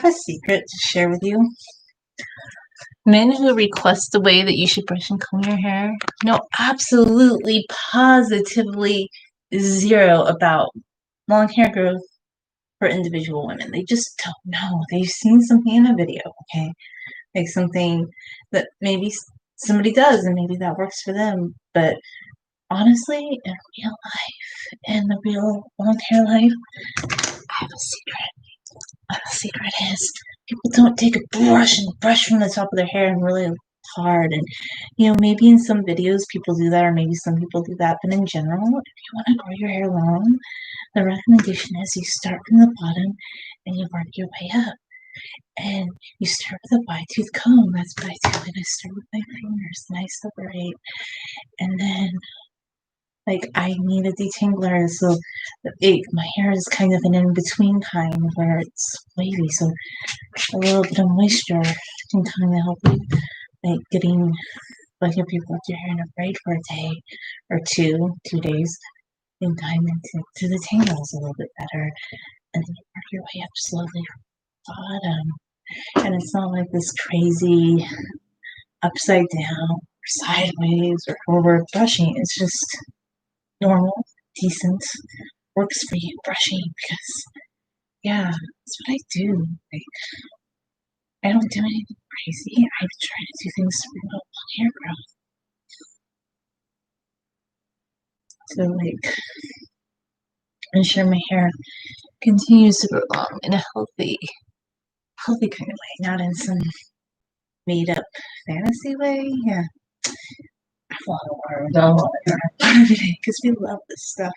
a secret to share with you. Men who request the way that you should brush and comb your hair know absolutely, positively zero about long hair growth for individual women. They just don't know. They've seen something in a video, okay? Like something that maybe somebody does and maybe that works for them. But honestly, in real life, in the real long hair life, I have a secret. The secret is people don't take a brush and brush from the top of their hair and really hard. And, maybe in some videos people do that, or maybe some people do that. But in general, if you want to grow your hair long, the recommendation is you start from the bottom and you work your way up. And you start with a wide-tooth comb. That's what I do. And I start with my fingers and I separate. And then I need a detangler, so my hair is kind of an in-between kind where it's wavy, so a little bit of moisture can kind of help you, getting, if you've left your hair in a braid for a day or 2 days, in time into the tangles a little bit better, and then you work your way up slowly from the bottom, and it's not like this crazy upside down, or sideways, or forward brushing. It's just normal, decent, works for you brushing, because that's what I do. I don't do anything crazy. I try to do things to promote long hair growth. So ensure my hair continues to grow long in a healthy kind of way, not in some made up fantasy way. Yeah. I want to learn every day because we love this stuff.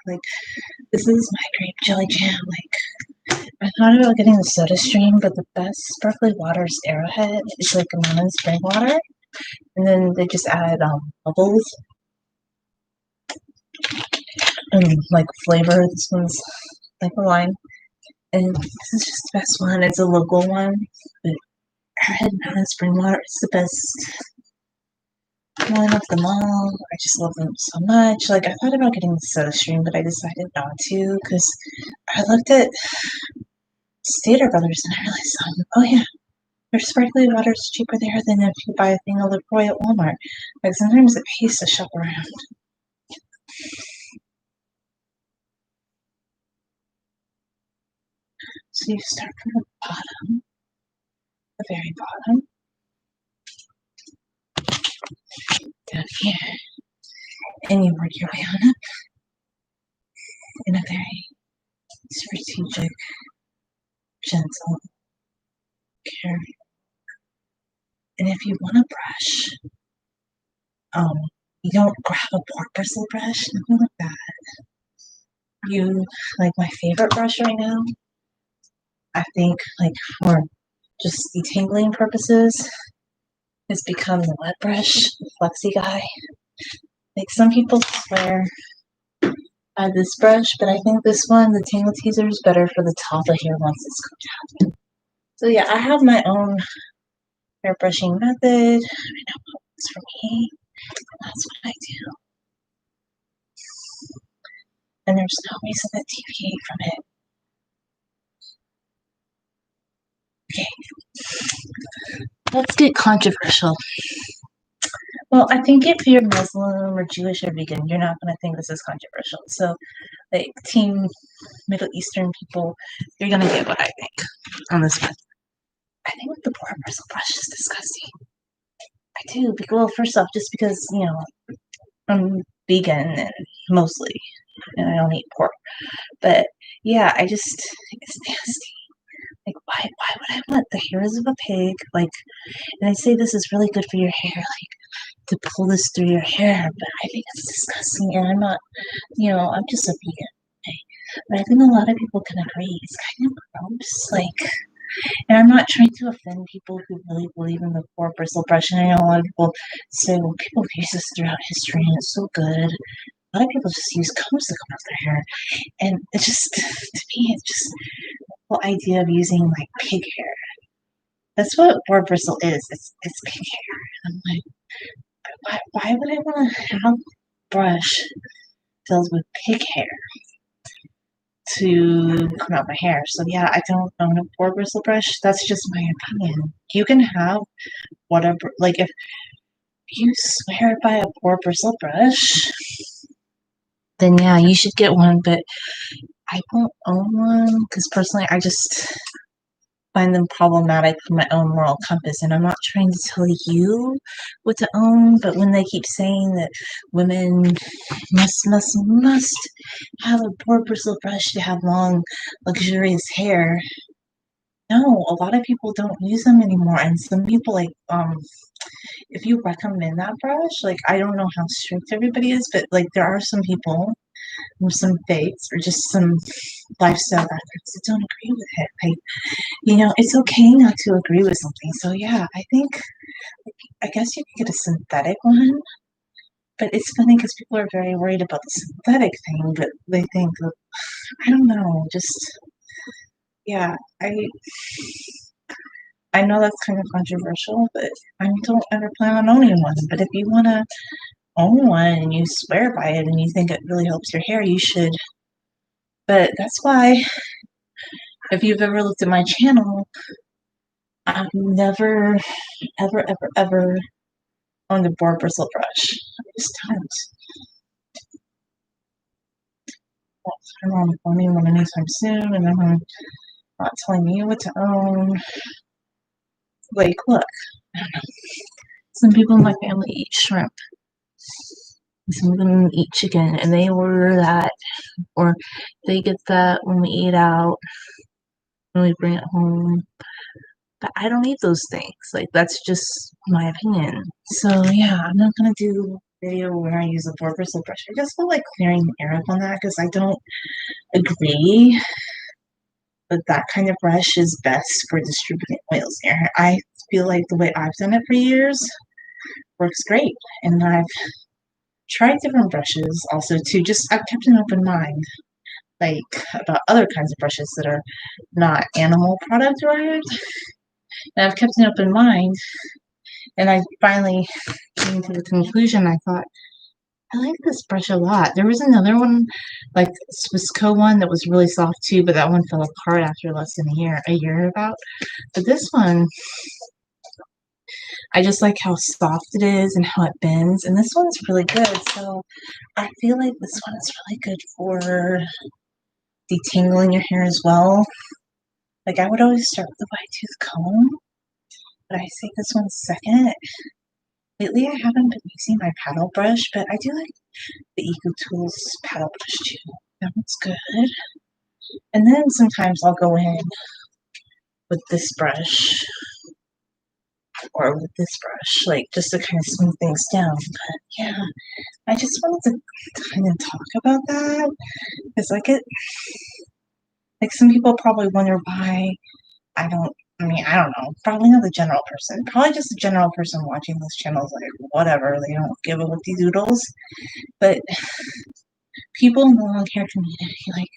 This is my grape jelly jam. I thought about getting the soda stream, but the best sparkly water is Arrowhead. It's like a lemon spring water, and then they just add bubbles and flavor. This one's like a lime, and this is just the best one. It's a local one, but Arrowhead lemon spring water is the best one of them all. I just love them so much. I thought about getting the soda stream, but I decided not to because I looked at Stater Brothers and I realized, oh yeah, their sparkly water is cheaper there than if you buy a thing of LaCroix at Walmart. Sometimes it pays to shop around. So you start from the bottom, the very bottom, down here, and you work your way on up in a very strategic, gentle care. And if you want to brush, you don't grab a boar bristle brush, nothing like that. You, my favorite brush right now, I think, for just detangling purposes, has become the wet brush, the flexi guy. Some people swear by this brush, but I think this one, the Tangle Teaser, is better for the top of hair once it's cooked out. So yeah, I have my own hair brushing method. I know what works for me, and that's what I do. And there's no reason to deviate from it. Okay, let's get controversial. Well, I think if you're Muslim or Jewish or vegan, you're not going to think this is controversial. So, Team Middle Eastern people, you're going to get what I think on this one. I think the boar bristle brush is disgusting. I do. Well, first off, just because, I'm vegan and mostly, and I don't eat pork. But yeah, it's nasty. Why would I want the hairs of a pig? And I say this is really good for your hair, to pull this through your hair, but I think it's disgusting, and I'm not, I'm just a vegan. Okay? But I think a lot of people can agree it's kind of gross. And I'm not trying to offend people who really believe in the boar bristle brush, and I know a lot of people say, well, people use this throughout history, and it's so good. A lot of people just use combs to comb out their hair, and it's just, to me, it's just the whole idea of using pig hair. That's what boar bristle is. It's pig hair. And I'm why would I want to have a brush filled with pig hair? to comb out my hair. So yeah, I don't own a boar bristle brush. That's just my opinion. You can have whatever, like if you swear by a boar bristle brush, then yeah, you should get one, but I won't own one because personally I just find them problematic for my own moral compass. And I'm not trying to tell you what to own, but when they keep saying that women must have a boar bristle brush to have long, luxurious hair, no, a lot of people don't use them anymore. And some people like, if you recommend that brush, like I don't know how strict everybody is, but like there are some people, some faiths, or just some lifestyle experts that don't agree with it. Like, it's okay not to agree with something. So yeah, I guess you could get a synthetic one, but it's funny because people are very worried about the synthetic thing, but they think, I don't know, just yeah, I know that's kind of controversial, but I don't ever plan on owning one. But if you want to own one and you swear by it and you think it really helps your hair, you should. But that's why, if you've ever looked at my channel, I've never, ever owned a boar bristle brush. I just don't on owning one anytime soon, and I'm not telling you what to own. Like, look, some people in my family eat shrimp. Some of them eat chicken, and they order that, or they get that when we eat out, when we bring it home. But I don't eat those things. Like, that's just my opinion. So yeah, I'm not gonna do a video where I use a boar bristle brush. I just feel like clearing the air up on that because I don't agree that that kind of brush is best for distributing oils in your hair. I feel like the way I've done it for years works great, and I've tried different brushes also too. Just I've kept an open mind, like about other kinds of brushes that are not animal product derived. And I've kept an open mind, and I finally came to the conclusion. I thought, I like this brush a lot. There was another one, like Swissco one, that was really soft too, but that one fell apart after less than a year about. But this one, I just like how soft it is and how it bends, and this one's really good. So I feel like this one is really good for detangling your hair as well. Like I would always start with the wide tooth comb, but I say this one's second. Lately, I haven't been using my paddle brush, but I do like the Eco Tools paddle brush too. That one's good. And then sometimes I'll go in with this brush or with this brush, like just to kind of smooth things down. But yeah, I just wanted to kind of talk about that because like some people probably wonder why I don't know. Probably not the general person. Probably just the general person watching this channel is like, whatever, they don't give a whoopty doodles. But people in the long hair community, like,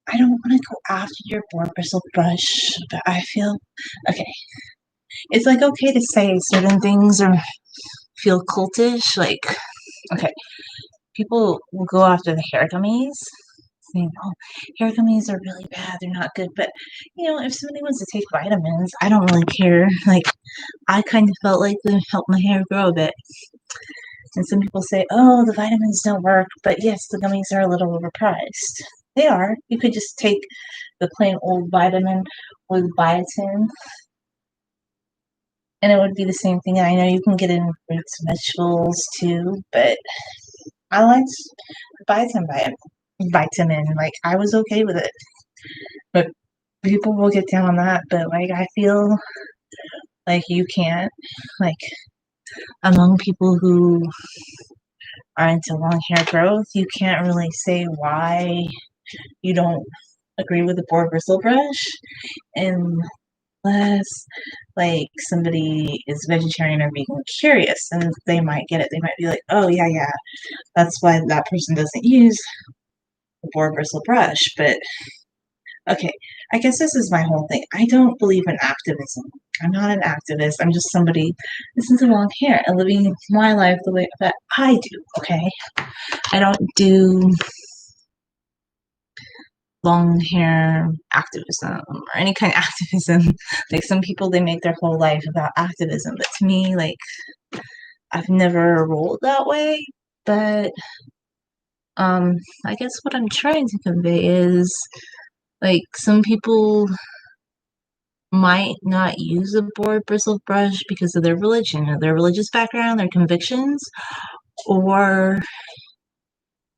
I don't want to go after your boar bristle brush, but I feel, okay, it's like okay to say certain things or feel cultish. Like, okay, people will go after the hair gummies, saying, oh, hair gummies are really bad, they're not good. But, if somebody wants to take vitamins, I don't really care. Like, I kind of felt like they helped my hair grow a bit. And some people say, oh, the vitamins don't work, but yes, the gummies are a little overpriced. They are. You could just take the plain old vitamin with biotin, and it would be the same thing. I know you can get it in fruits and vegetables too, but I liked vitamin. Like, I was okay with it. But people will get down on that, but like I feel like you can't, like, among people who are into long hair growth, you can't really say why you don't agree with the boar bristle brush unless like somebody is vegetarian or vegan curious, and they might get it. They might be like, oh yeah, that's why that person doesn't use the boar bristle brush. But okay, I guess this is my whole thing. I don't believe in activism. I'm not an activist. I'm just somebody that's into long hair and living my life the way that I do, okay? I don't do long hair activism or any kind of activism. Like some people, they make their whole life about activism, but to me, like I've never rolled that way. But I guess what I'm trying to convey is like some people might not use a boar bristle brush because of their religion or their religious background, their convictions, or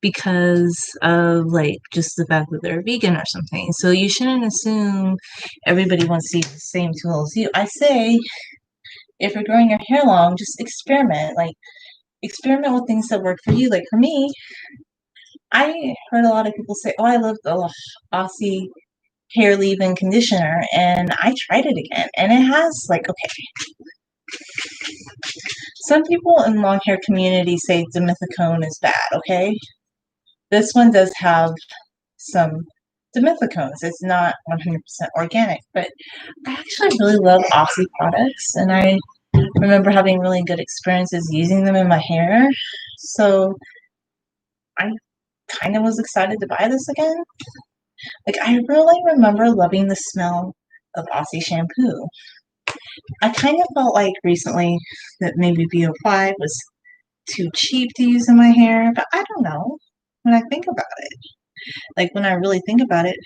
because of like just the fact that they're vegan or something. So you shouldn't assume everybody wants to use the same tools you. I say if you're growing your hair long, just experiment. Like experiment with things that work for you. Like for me, I heard a lot of people say, "Oh, I love the Aussie hair leave-in conditioner," and I tried it again, and it has like okay. Some people in long hair community say dimethicone is bad. Okay, this one does have some dimethicones. It's not 100% organic, but I actually really love Aussie products, and I remember having really good experiences using them in my hair. So I kind of was excited to buy this again. Like, I really remember loving the smell of Aussie shampoo. I kind of felt like recently that maybe BO5 was too cheap to use in my hair, but I don't know when I think about it. Like, when I really think about it,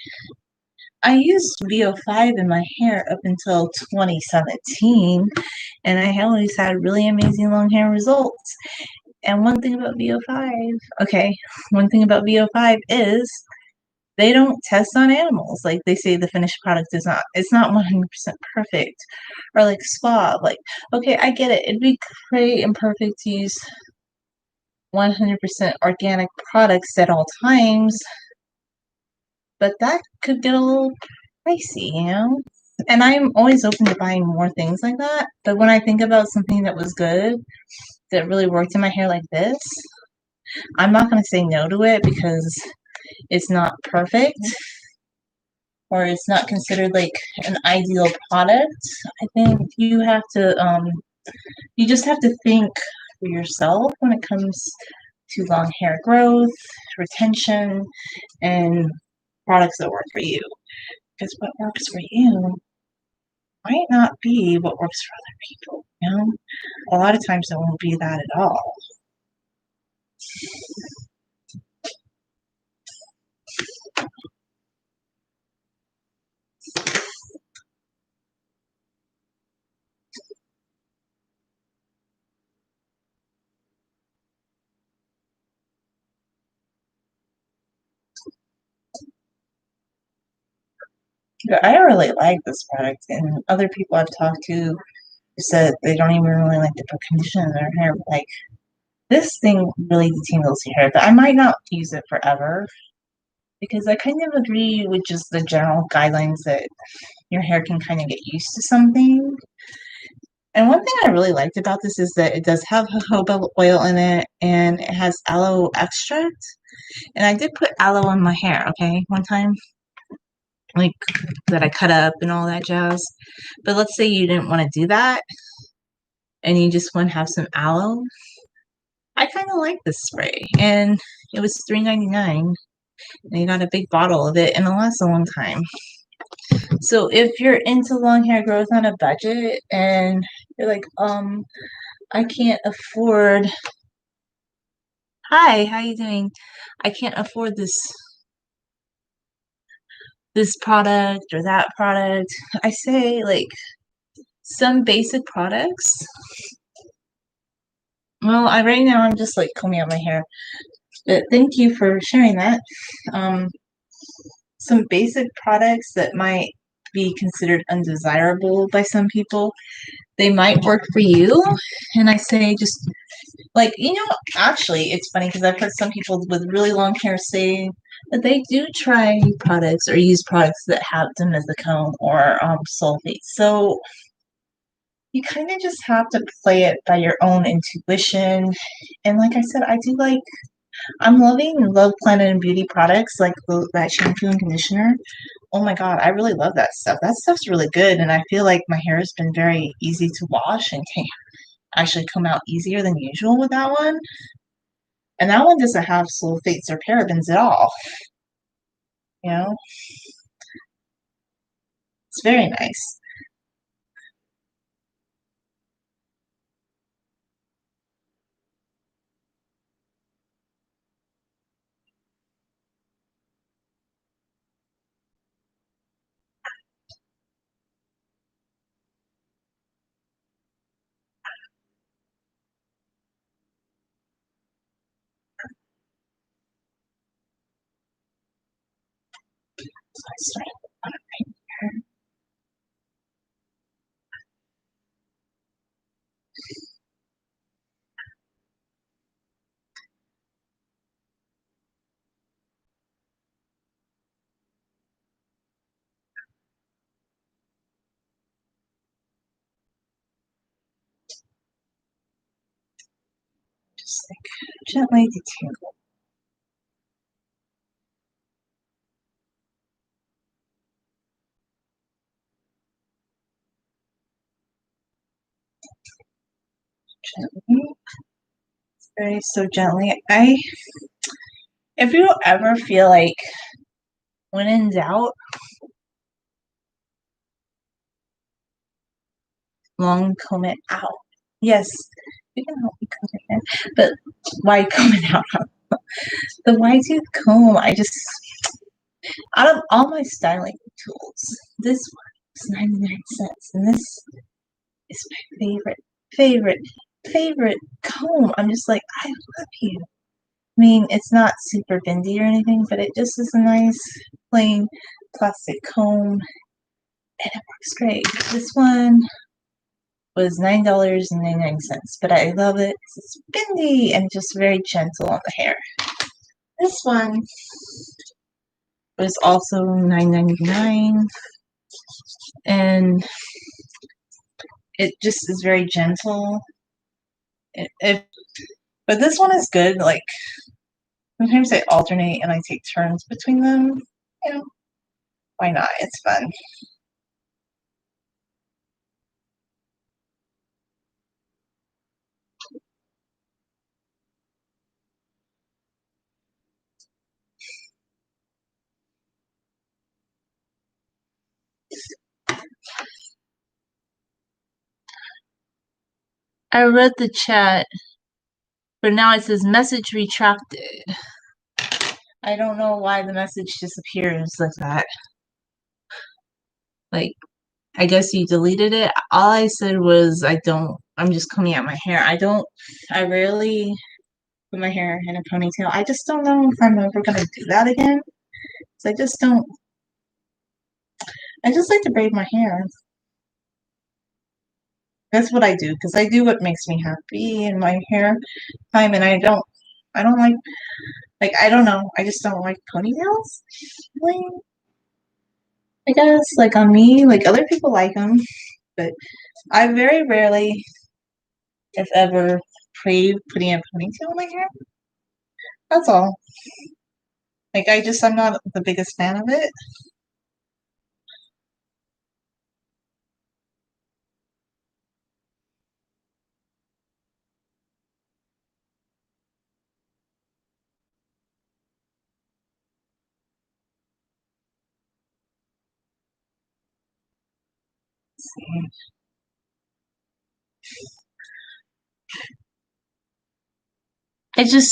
I used VO5 in my hair up until 2017, and I always had really amazing long hair results. And one thing about VO5, okay, one thing about VO5 is they don't test on animals. Like they say the finished product is not, it's not 100% perfect. Or like swab, like, okay, I get it. It'd be great and perfect to use 100% organic products at all times, but that could get a little pricey, you know? And I'm always open to buying more things like that. But when I think about something that was good, that really worked in my hair like this, I'm not going to say no to it because it's not perfect or it's not considered like an ideal product. I think you just have to think for yourself when it comes to long hair growth, retention, and products that work for you. Because what works for you might not be what works for other people, you know? A lot of times it won't be that at all. But I really like this product, and other people I've talked to said they don't even really like to put conditioner in their hair. But like this thing really detangles your hair, but I might not use it forever because I kind of agree with just the general guidelines that your hair can kind of get used to something. And one thing I really liked about this is that it does have jojoba oil in it and it has aloe extract. And I did put aloe in my hair, okay, one time, like that I cut up and all that jazz. But let's say you didn't want to do that and you just want to have some aloe. I kind of like this spray, and it was $3.99, and you got a big bottle of it, and it lasts a long time. So if you're into long hair growth on a budget, and you're like, I can't afford. Hi, how you doing? I can't afford this product or that product. I say like some basic products. Well, I right now I'm just like combing out my hair, but thank you for sharing that. Um, some basic products that might be considered undesirable by some people, they might work for you. And I say just like, actually it's funny because I've heard some people with really long hair say that they do try products or use products that have dimethicone or sulfate. So you kind of just have to play it by your own intuition. And like I said, I'm loving Love Planet and Beauty products like that shampoo and conditioner. Oh my God, I really love that stuff. That stuff's really good, and I feel like my hair has been very easy to wash and can actually come out easier than usual with that one. And that one doesn't have sulfates or parabens at all. You know, it's very nice. So I started on it right here. Just like gently detangle. Gently, very so gently. If you ever feel like when in doubt, long comb it out. Yes, you can help me comb it in, but why comb it out? The wide tooth comb, I just out of all my styling tools, this one is 99 cents, and this is my favorite, favorite comb. I'm just like, I love you. I mean, it's not super bendy or anything, but it just is a nice plain plastic comb, and it works great. This one was $9.99, but I love it 'cause it's bendy and just very gentle on the hair. This one was also $9.99, and it just is very gentle. But this one is good. Like sometimes I alternate and I take turns between them. You know, why not? It's fun. I read the chat, but now it says message retracted. I don't know why the message disappears like that. Like, I guess you deleted it. All I said was I'm just combing out my hair. I rarely put my hair in a ponytail. I just don't know if I'm ever gonna do that again. So I just like to braid my hair. That's what I do because I do what makes me happy in my hair time, and I don't like, I don't know. I just don't like ponytails. Like, I guess, like on me, like other people like them, but I very rarely, if ever, crave putting a ponytail in my hair. That's all. Like, I'm not the biggest fan of it.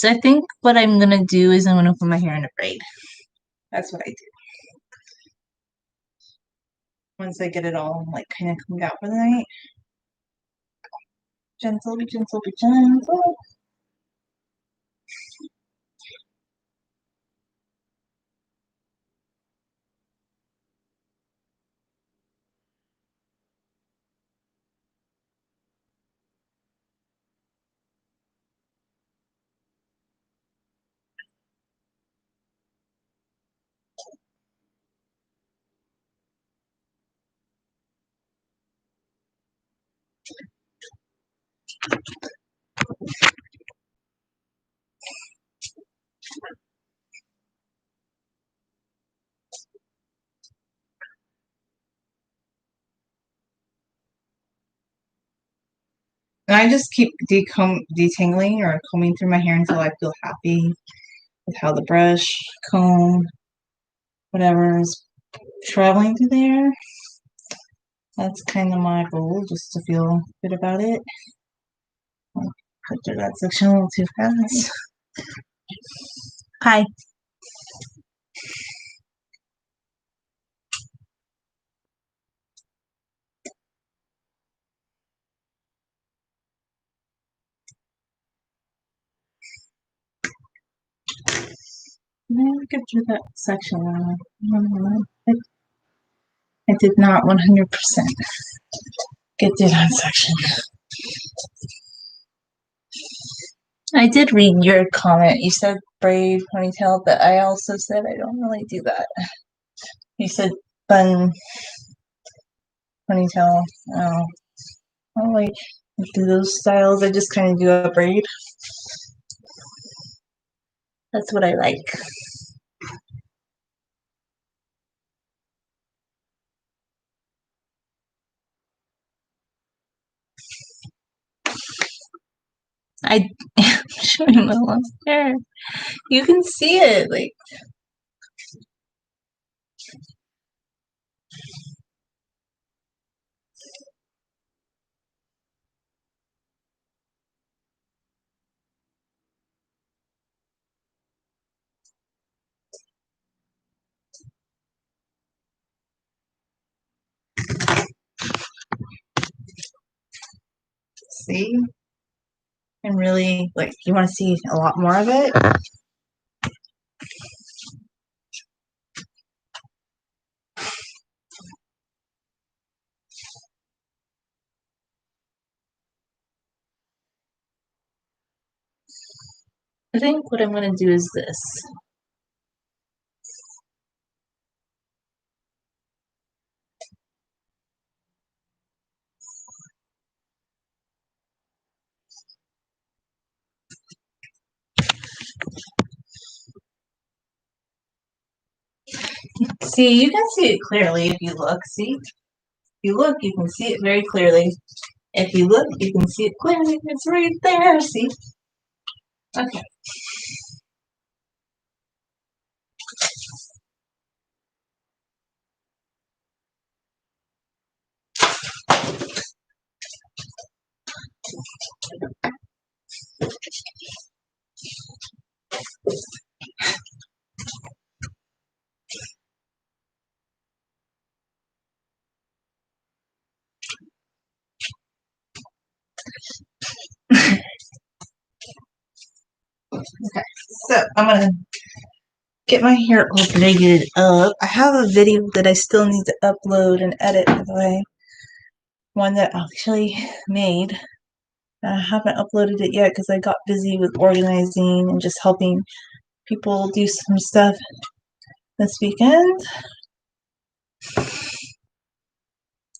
I think what I'm gonna do is I'm gonna put my hair in a braid. That's what I do. Once I get it all, like, kind of combed out for the night. Gentle, be gentle, be gentle. And I just keep detangling or combing through my hair until I feel happy with how the brush, comb, whatever is traveling through there. That's kind of my goal, just to feel good about it. I'll cut through that section a little too fast. Hi. I'll get through that section. I did not 100% get through that section. I did read your comment. You said brave ponytail, but I also said I don't really do that. You said bun ponytail. Oh, I don't like do those styles. I just kind of do a braid. That's what I like. I am showing my long hair. You can see it, like. See? And really, like, you want to see a lot more of it? I think what I'm going to do is this. See, you can see it clearly if you look. See? If you look, you can see it very clearly. If you look, you can see it clearly. It's right there. See? Okay. Okay. So I'm going to get my hair all braided up. I have a video that I still need to upload and edit, by the way. One that I actually made. I haven't uploaded it yet because I got busy with organizing and just helping people do some stuff this weekend.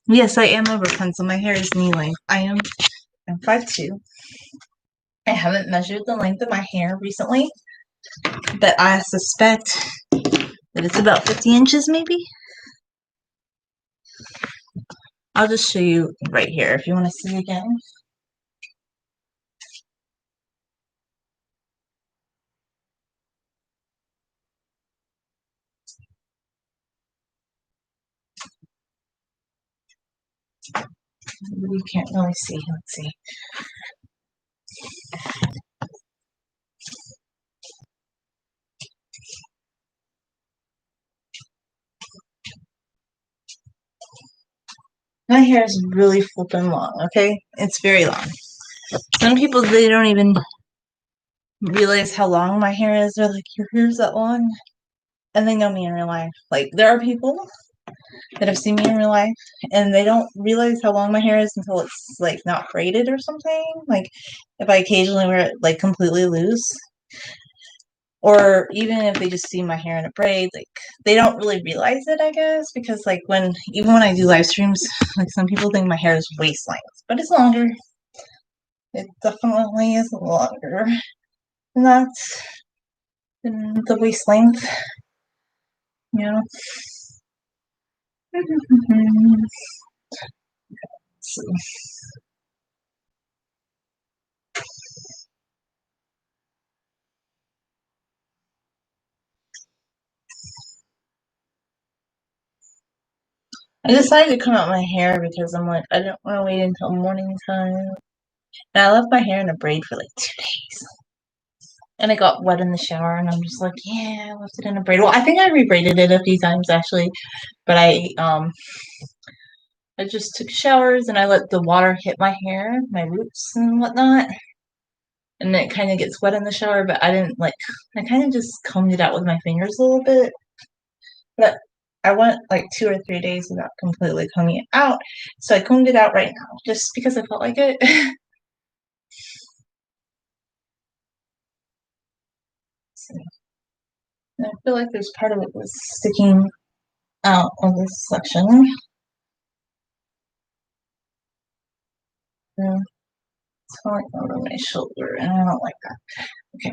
Yes, I am over pencil. My hair is knee length. I'm 5'2". I haven't measured the length of my hair recently, but I suspect that it's about 50 inches maybe. I'll just show you right here if you want to see again. You can't really see. Let's see. My hair is really flipping long, okay? It's very long. Some people, they don't even realize how long my hair is. They're like, your hair's that long? And they know me in real life. Like, there are people that have seen me in real life, and they don't realize how long my hair is until it's, like, not braided or something. Like, if I occasionally wear it, like, completely loose. Or even if they just see my hair in a braid, like, they don't really realize it, I guess, because, like, even when I do live streams, like, some people think my hair is waist length, but it's longer. It definitely is longer than that, than the waist length, you know. So, I decided to comb out my hair because I'm like, I don't want to wait until morning time. And I left my hair in a braid for like 2 days. And it got wet in the shower, and I'm just like, yeah, I left it in a braid. Well, I think I rebraided it a few times actually, but I just took showers and I let the water hit my hair, my roots and whatnot. And it kind of gets wet in the shower, but I didn't like, I kind of just combed it out with my fingers a little bit. But I went like 2 or 3 days without completely combing it out. So I combed it out right now just because I felt like it. So, and I feel like there's part of it was sticking out of this section. Yeah, it's falling over my shoulder, and I don't like that. Okay.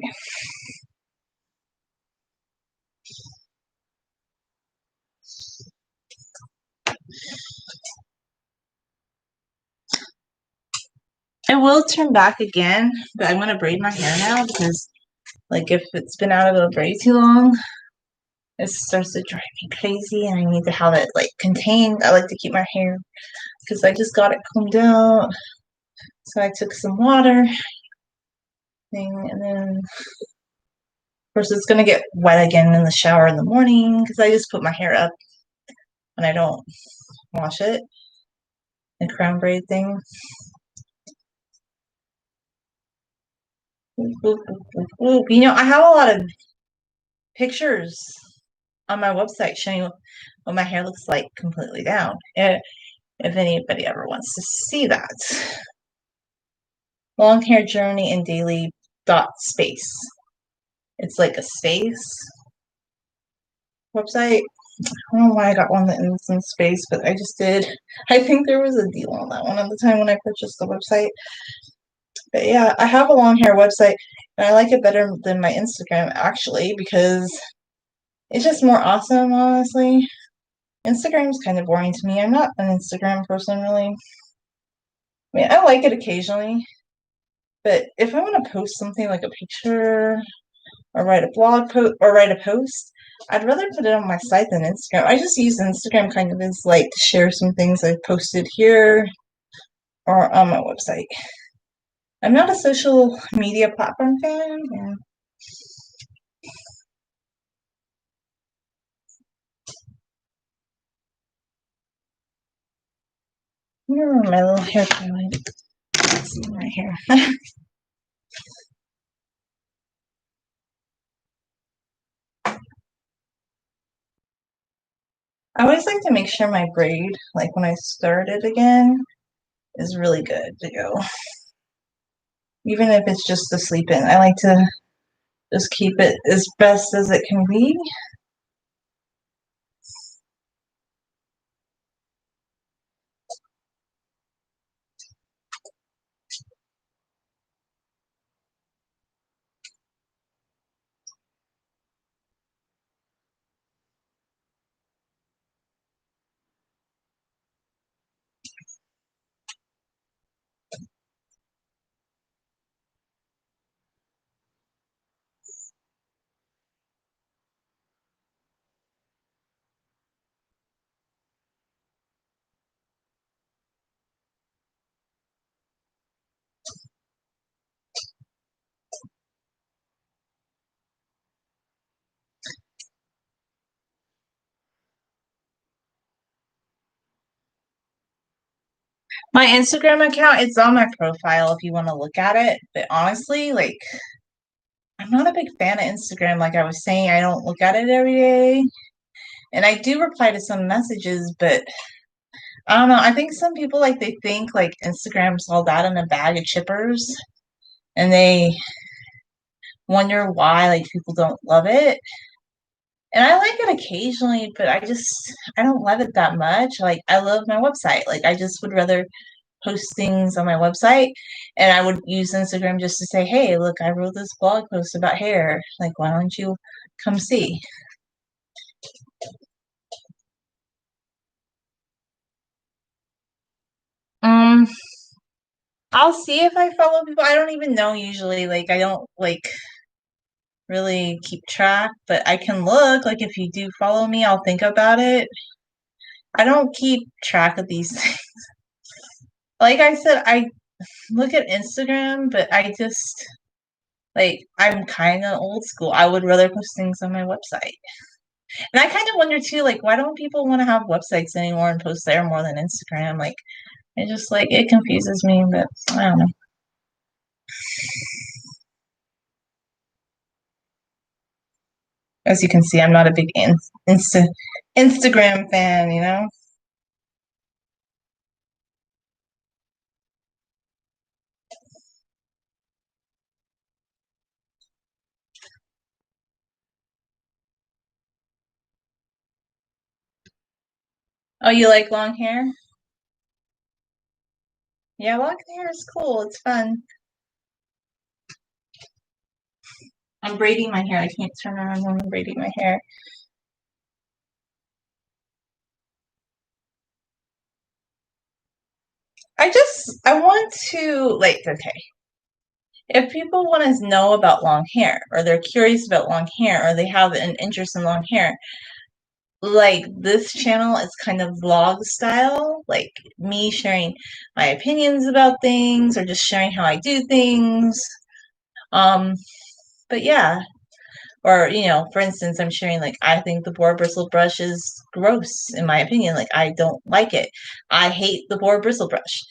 I will turn back again, but I'm gonna braid my hair now because, like, if it's been out of a braid too long, it starts to drive me crazy, and I need to have it like contained. I like to keep my hair because I just got it combed out. So I took some water thing, and then of course it's gonna get wet again in the shower in the morning because I just put my hair up and I don't wash it. The crown braid thing. You know, I have a lot of pictures on my website showing what my hair looks like completely down. If anybody ever wants to see that. Long hair journey and daily dot space. It's like a space website. I don't know why I got one that ends in space, but I just did. I think there was a deal on that one at the time when I purchased the website. But yeah, I have a long hair website, and I like it better than my Instagram actually because it's just more awesome, honestly. Instagram's kind of boring to me. I'm not an Instagram person really. I mean, I like it occasionally, but if I want to post something like a picture or write a blog post or write a post, I'd rather put it on my site than Instagram. I just use Instagram kind of as like to share some things I've posted here or on my website. I'm not a social media platform fan. Yeah. My little hair highlight. See my hair. I always like to make sure my braid, like when I start it again, is really good to go. Even if it's just to sleep in, I like to just keep it as best as it can be. My Instagram account, it's on my profile if you want to look at it. But honestly, like, I'm not a big fan of Instagram. Like I was saying, I don't look at it every day. And I do reply to some messages, but I don't know. I think some people like they think like Instagram's all that in a bag of chippers, and they wonder why like people don't love it. And I like it occasionally, but I don't love it that much. Like I love my website. Like I just would rather post things on my website, and I would use Instagram just to say, "Hey, look, I wrote this blog post about hair. Like, why don't you come see?" Um, I'll see if I follow people. I don't even know usually. Like, I don't like really keep track, but I can look. Like, if you do follow me, I'll think about it. I don't keep track of these things. Like I said, I look at Instagram, but I just like I'm kind of old school. I would rather post things on my website. And I kind of wonder too, like, why don't people want to have websites anymore and post there more than Instagram? Like, it just like it confuses me, but I don't know. As you can see, I'm not a big Instagram fan, you know? Oh, you like long hair? Yeah, long hair is cool. It's fun. I'm braiding my hair. I can't turn around when I'm braiding my hair. I want to, like, okay, if people want to know about long hair, or they're curious about long hair, or they have an interest in long hair, like this channel is kind of vlog style, like me sharing my opinions about things or just sharing how I do things. Um, but yeah, or for instance, I'm sharing like I think the boar bristle brush is gross in my opinion. Like I don't like it. I hate the boar bristle brush.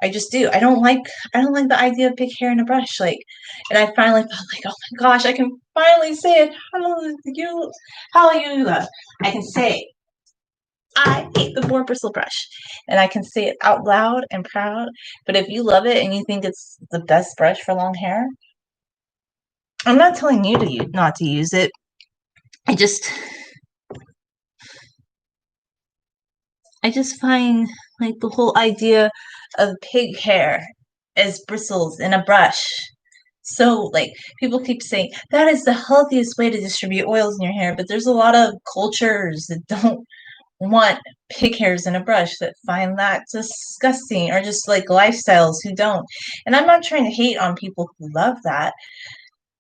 I just do. I don't like the idea of big hair in a brush. Like, and I finally felt like, oh my gosh, I can finally say it. Hallelujah. I can say it. I hate the boar bristle brush. And I can say it out loud and proud. But if you love it and you think it's the best brush for long hair, I'm not telling you to not to use it. I just I just find like the whole idea of pig hair as bristles in a brush. So like people keep saying that is the healthiest way to distribute oils in your hair, but there's a lot of cultures that don't want pig hairs in a brush that find that disgusting or just like lifestyles who don't. And I'm not trying to hate on people who love that,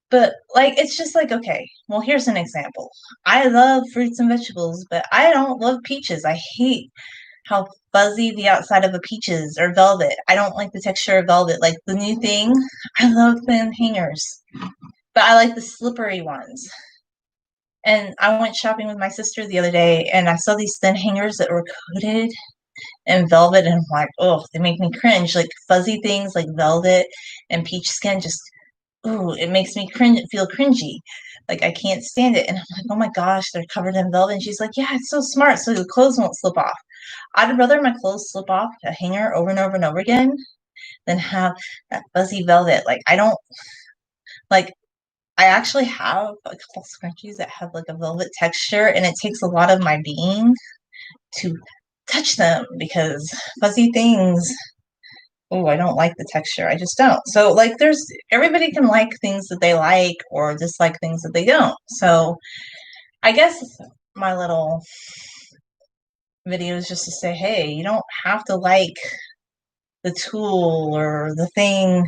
but like it's just like okay, well here's an example. I love fruits and vegetables, but I don't love peaches. I hate how fuzzy the outside of a peach is or velvet. I don't like the texture of velvet. Like the new thing, I love thin hangers, but I like the slippery ones. And I went shopping with my sister the other day and I saw these thin hangers that were coated in velvet and I'm like, oh, they make me cringe. Like fuzzy things like velvet and peach skin just ooh, it makes me feel cringy. Like I can't stand it. And I'm like, oh my gosh, they're covered in velvet. And she's like, yeah, it's so smart. So the clothes won't slip off. I'd rather my clothes slip off a hanger over and over and over again than have that fuzzy velvet. Like I don't like I actually have a couple scrunchies that have like a velvet texture and it takes a lot of my being to touch them because fuzzy things, oh, I don't like the texture. I just don't. So like there's everybody can like things that they like or dislike things that they don't. So I guess my little video is just to say, hey, you don't have to like the tool or the thing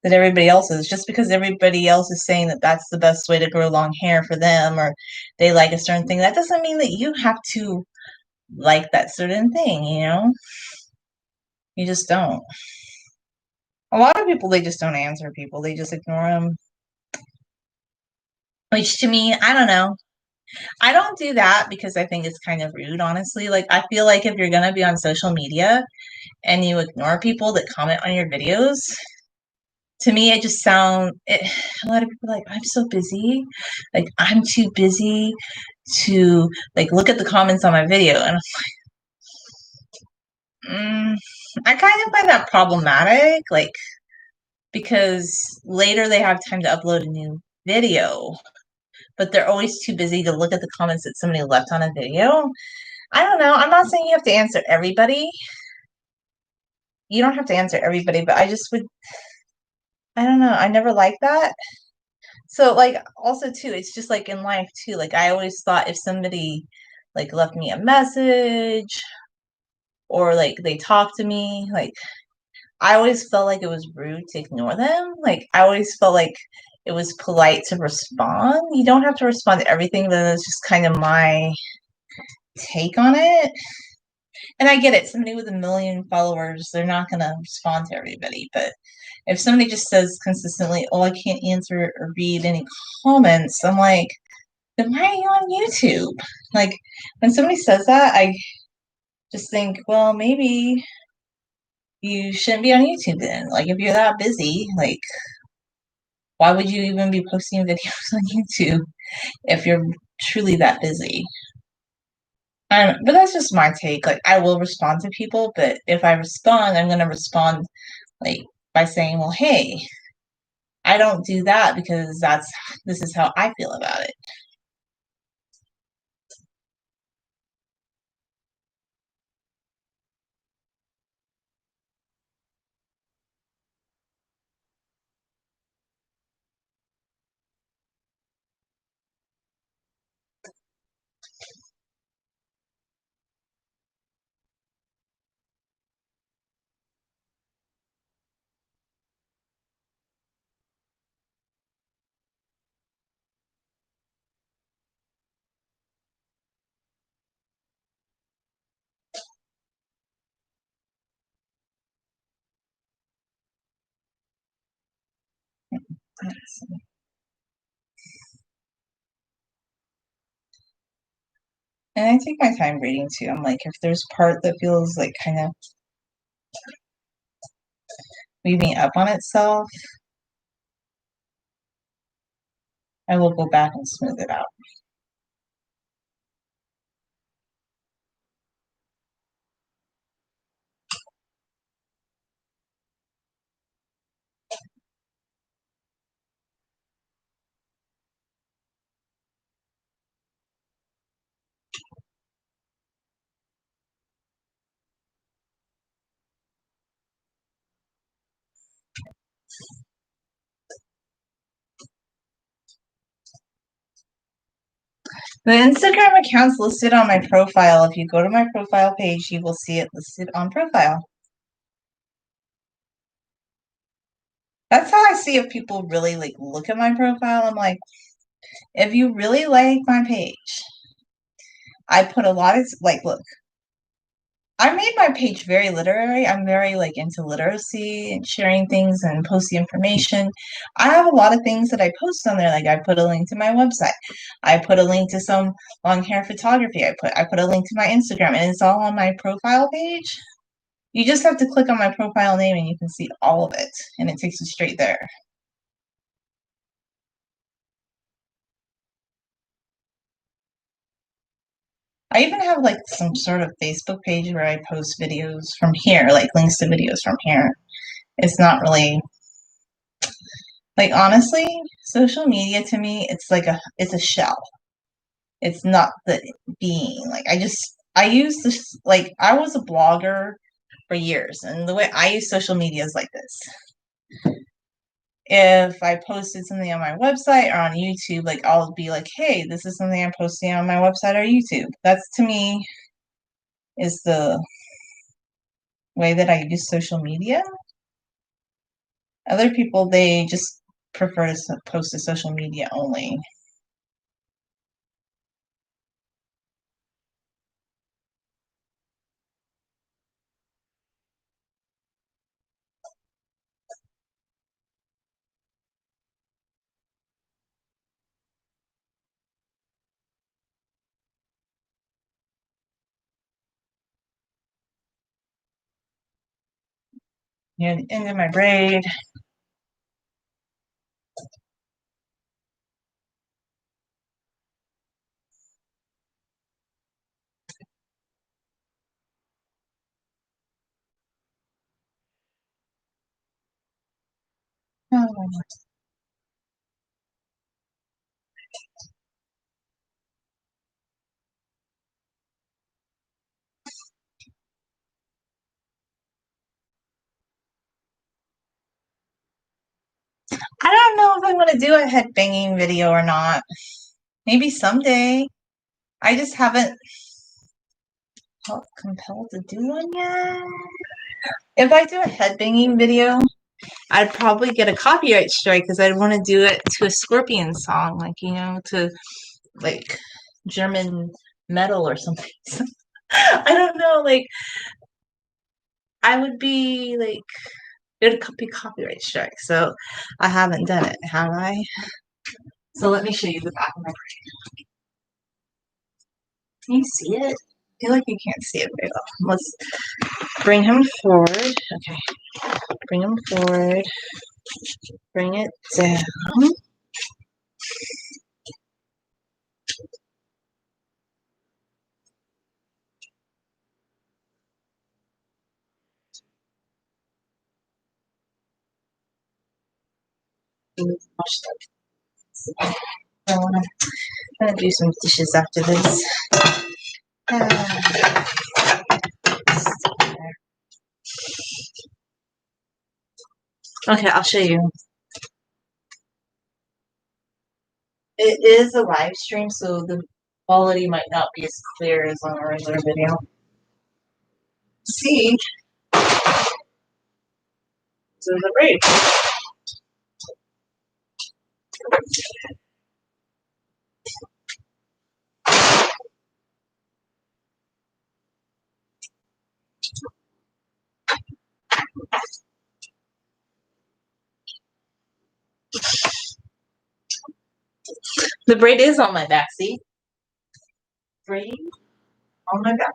that everybody else is. Just because everybody else is saying that that's the best way to grow long hair for them or they like a certain thing, that doesn't mean that you have to like that certain thing, You just don't. A lot of people, they just don't answer people. They just ignore them. Which to me, I don't know. I don't do that because I think it's kind of rude, honestly. Like, I feel like if you're going to be on social media and you ignore people that comment on your videos, to me, it just a lot of people are like, I'm so busy. Like, I'm too busy to, like, look at the comments on my video. And I kind of find that problematic, like, because later they have time to upload a new video, but they're always too busy to look at the comments that somebody left on a video. I don't know. I'm not saying you have to answer everybody. You don't have to answer everybody, but I just would, I don't know. I never liked that. So, like, also, too, it's just like in life, too. Like, I always thought if somebody, like, left me a message or, like, they talked to me, like, I always felt like it was rude to ignore them. Like, I always felt like it was polite to respond. You don't have to respond to everything, but that's just kind of my take on it. And I get it. Somebody with 1 million followers, they're not going to respond to everybody. But if somebody just says consistently, oh, I can't answer or read any comments, I'm like, then why are you on YouTube? Like, when somebody says that, I just think, well, maybe you shouldn't be on YouTube then. Like, if you're that busy, like, why would you even be posting videos on YouTube if you're truly that busy? But that's just my take. Like, I will respond to people, but if I respond, I'm going to respond like by saying, well, hey, I don't do that because this is how I feel about it. And I take my time reading too. I'm like, if there's part that feels like kind of weaving up on itself, I will go back and smooth it out. The Instagram account's listed on my profile. If you go to my profile page, you will see it listed on profile. That's how I see if people really like look at my profile. I'm like, if you really like my page, I put a lot of like, look, I made my page very literary. I'm very like into literacy and sharing things and posting information. I have a lot of things that I post on there. Like I put a link to my website. I put a link to some long hair photography. I put a link to my Instagram, and it's all on my profile page. You just have to click on my profile name and you can see all of it, and it takes you straight there. I even have like some sort of Facebook page where I post videos from here, like links to videos from here. It's not really like, honestly, social media to me, it's a shell. It's not the being. Like I use this, like I was a blogger for years, and the way I use social media is like this. If I posted something on my website or on YouTube, like I'll be like, hey, this is something I'm posting on my website or YouTube. That's to me is the way that I use social media. Other people, they just prefer to post to social media only. Near the end of my braid. I don't know if I want to do a head banging video or not. Maybe someday. I just haven't felt compelled to do one yet. If I do a head banging video, I'd probably get a copyright strike because I'd want to do it to a Scorpion song, like, to like German metal or something. I don't know, like I would be like it would be copyright strike, so I haven't done it, have I? So let me show you the back of my braid. Can you see it? I feel like you can't see it very well. Let's bring him forward. Okay. Bring him forward. Bring it down. I'm gonna do some dishes after this. Okay, I'll show you. It is a live stream, so the quality might not be as clear as on a regular video. See, so the braid. The braid is on my back. See, braid on my back.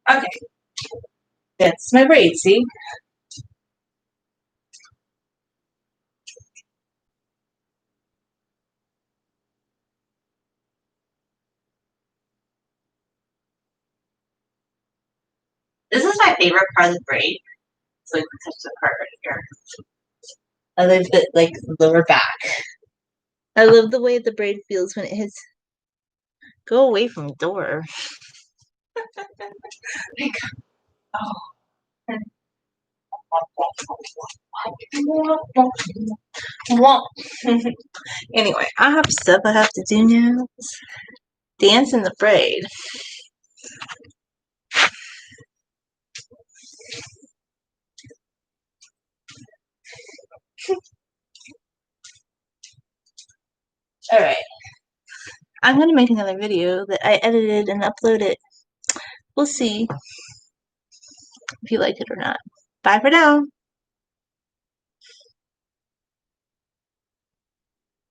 Okay, that's my braid. See. This is my favorite part of the braid. It's like touch the part right here. I love the like lower back. I love the way the braid feels when it hits. Go away from the door. Like, oh. Anyway, I have stuff I have to do now. Dance in the braid. All right. I'm going to make another video that I edited and upload it. We'll see if you like it or not. Bye for now.